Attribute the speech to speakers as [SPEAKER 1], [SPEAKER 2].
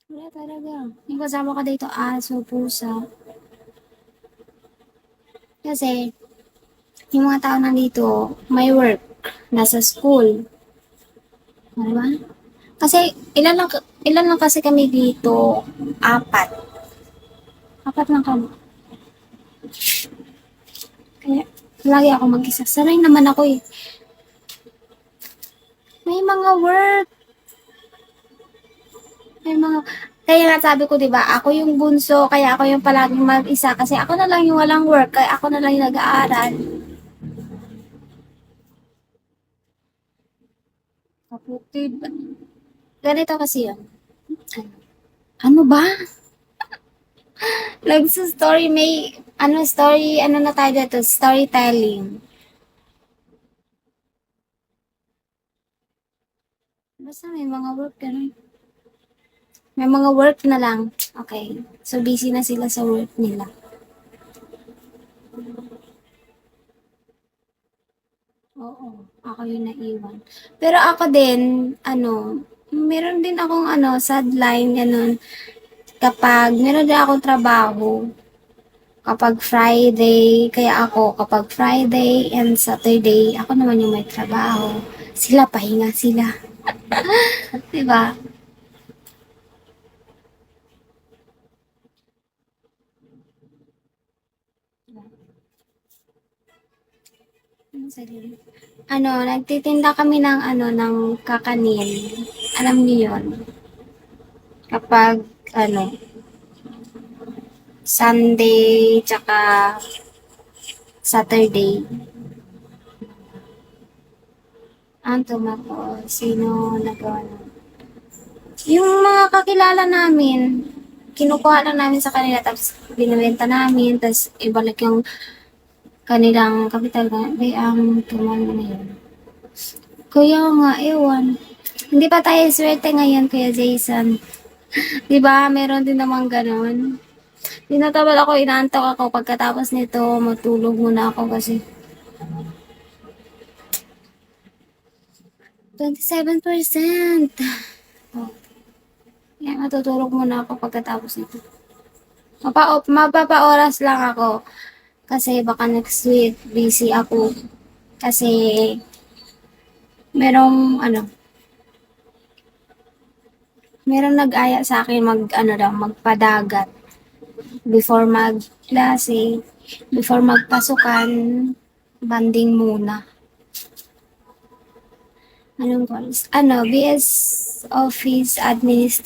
[SPEAKER 1] Wala talaga. Yung kasama ko dito, aso, pusa. Kasi, yung mga tao nandito, may work. Nasa school. Diba? Kasi, ilan lang kasi kami dito? Apat. Apat lang kami. Kaya, lagi ako mag-isa. Sanay naman ako eh. May mga work. May mga, kaya nga sabi ko, di ba, ako yung bunso, kaya ako yung palaging mag-isa. Kasi ako na lang yung walang work, kaya ako na lang yung nag-aaral. Kaputid. Ganito kasi yun. Ano ba? Nagsa-story, may, story, ano na tayo dito, storytelling. Basta may mga work, ganun. May mga work na lang. Okay. So, busy na sila sa work nila. Oo, ako yung naiwan. Pero ako din, meron din akong sideline, ganun. Kapag meron din akong trabaho, kapag Friday, kaya ako, kapag Friday and Saturday, ako naman yung may trabaho. Sila, pahinga sila. Diba? Ano sabi? Nagtitinda kami ng ng kakanin. Alam niyo yun? Kapag, ano, Sunday, tsaka Saturday. Ang tumako, sino nagawa nun? Yung mga kakilala namin, kinukuha lang namin sa kanila, tapos binibenta namin, tapos ibalik yung kanilang kapital na, ang tumano na yun. Kaya nga, ewan. Hindi pa tayo swerte ngayon, Kuya Jason. Di ba? Meron din namang ganun. Tinatabal ako, inaantok ako. Pagkatapos nito, matulog muna ako kasi 27%. Oh, kaya matutulog muna ako pagkatapos nito. Mapapa-oras lang ako. Kasi baka next week, busy ako. Kasi, merong, merong nag-aya sa akin magpadagat. Before mag-klase, before magpasukan, banding muna. Anong course? BS Office Administration.